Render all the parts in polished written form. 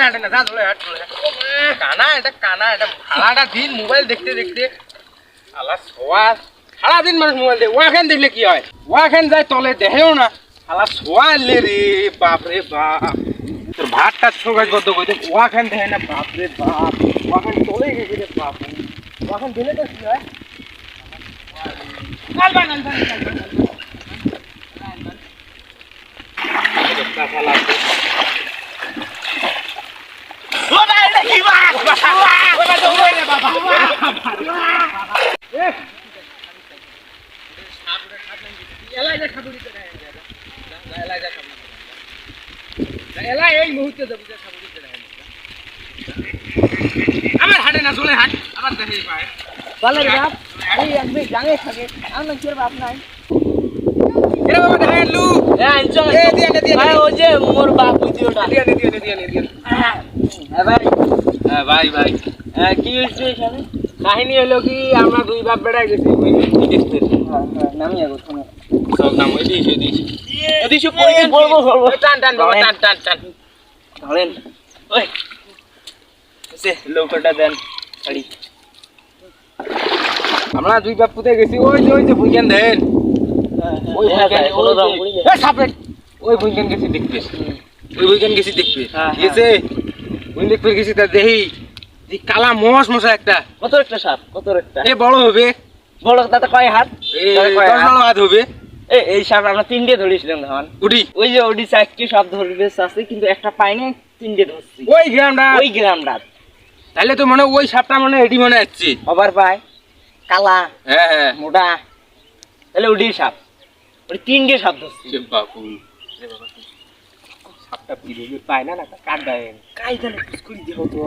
হাঁটে না, যা ধরে হাঁট। কানা এটা সারাটা দিন মোবাইল দেখতে দেখতে আলা সোয়া সারাদিন মানুষ মোবাইল দেখে ওয়াখান দেখলে কি হয়, ওয়াখান যায় তলে দেখেও না আলা সোয়ালে রে বাপ রে বাপ। তোর ভাতটা ছোগাছ বদ্ধ করতে ওয়াখান দেখে না, বাপ রে বাপ ওয়াখান চলে গেছে রে বাপ। ওয়াখান দিলে তো কি হয়, আমার হাটে না চলে হাট আবার দেখে পায় বলে বাপ এই একদিন জাঙ্গে থাকে আমার কি বাপ নাই এরে বাবা দেখে লু এ আনছো এ দিয়ে ভাই ওই যে মোর বাপ ভিডিওটা দিয়ে হ্যাঁ ভাই হ্যাঁ ভাই কি হইছে এখানে কাহিনী হলো কি আমরা দুই বাপ বেড়া গেছি নামি আগো শোনো সব নাম ওই দিয়েছি এদিকে পড়ে বলবো টান বাবা টান ধরেন ওই সে লোকটা দেন ছাড়ি আমরা দুই বাপ পুতে গেছি ওই যে বুঝেন দেন ওই বুঝেন ওলো দাও এ সাপে ওই বুঝেন গেছি দেখতে হ্যাঁ, ঠিক আছে বুঝেন দেখতে গেছি তা দেখি এই কালা মশা একটা কত একটা সাপ কত একটা এ বড় হবে বড় তাতে কয় হাত এই 10 হাত হবে এই সাপ আমরা তিনটে ধরেছিলাম ধান উডি ওই যে ওডি চারটি সাপ ধরবে আছে কিন্তু একটা পাইনি তিনটে ধরছি ওই গ্রামটা ওই গ্রামটা তাহলে তো মনে ওই সাপটা মনে এডি মনে আসছে আবার পায় কালা হ্যাঁ মোটা তাহলে ওডি সাপ ওই তিনটে সাপ ধরছি সে বাপু সাপটা পিরবে পায় না কাট দেয় কাই জানে পুষ্কুরি দেহ তো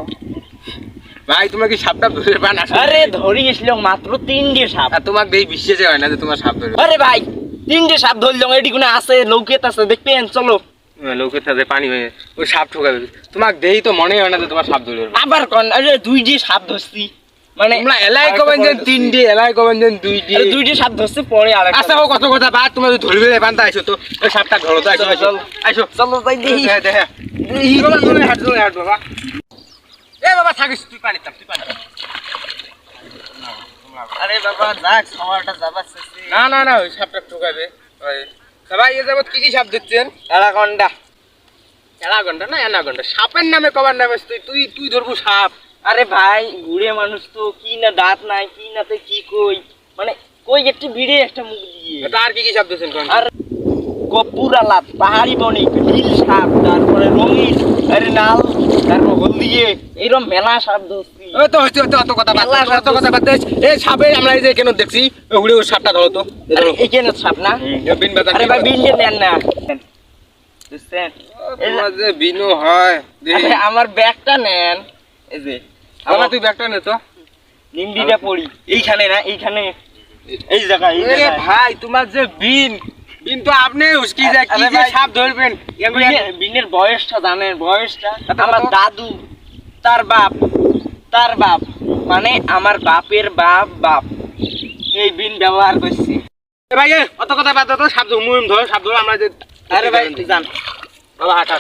ভাই তোমার কি সাপটা ধরে পান আরে ধরি গেছিল মাত্র তিনটে সাপ আর তোমাকে দেই বিশ্বাসে হয় না যে তোমার সাপ ধরে আরে ভাই তিনটে সাপ ধরলাম এটি কোনো আছে লৌকেত আছে দেখবেন চলো লোকের সাথে পানি হয়ে ওই সাপ ঠোকাবে তোমাকে দেই তো মনে হয় না যে তোমার সাপ ধরে আবার কোন আরে দুইটি সাপ ধরছি মানে তোমরা এলাই কবেন যে তিনটে এলাই কবেন যে দুইটি আরে দুইটি সাপ ধরছে পরে আরেকটা আচ্ছা ও কত কথা বাদ তোমার ধরবে বানতা আইছো তো ওই সাপটা ধরো তো আইছো চলো তাই দেখি দেখে হাট বাবা এ বাবা থাকিস তুই পানি আরে বাবা যাক খাওয়াটা যাবাচ্ছে না ওই সাপটা ঠোকাবে ওই সবাই এ যাবত কি সাপ দিচ্ছেন অ্যানাকন্ডা অ্যানাকন্ডা সাপের নামে কবার নামে তুই ধরবো সাপ আরে ভাই বুড়ে মানুষ তো কি না দাঁত নাই কি নাতে কি কই মানে কই একটু ভিড়ে একটা মুখ দিয়ে এটা আর কি সাপ দিচ্ছেন কোন আর কপুরালা পাহাড়ি বণিক নীল সাপ তারপরে রঙিন আরে লাল তারপর হলদিয়ে এইরকম মেলা সাপ ধরছি ওই তো হচ্ছে অত কথা বাদ এই সাপে আমরা এই যে কেন দেখছি ওই ওই সাপটা ধরো তো এই কেন সাপ না বিন বাজার আরে ভাই বিন দেন না বুঝছেন তোমার যে বিনু হয় আরে আমার ব্যাগটা নেন এই যে আমার তুই ব্যাগটা নে তো নিমডিটা পড়ি এইখানে না এইখানে এই জায়গায় আরে ভাই তোমার যে বিন তো আপনি উস্কি যায় কি যে সাপ ধরবেন বিনের বয়সটা জানেন বয়সটা আমার দাদু তার বাপ মানে আমার বাপের বাপ এই বিন ব্যবহার করছি ভাই অত কথা বাদ দাও তো সাপ ধর সাপ ধর আমরা যে আরে ভাই জান বাবা হাঁটা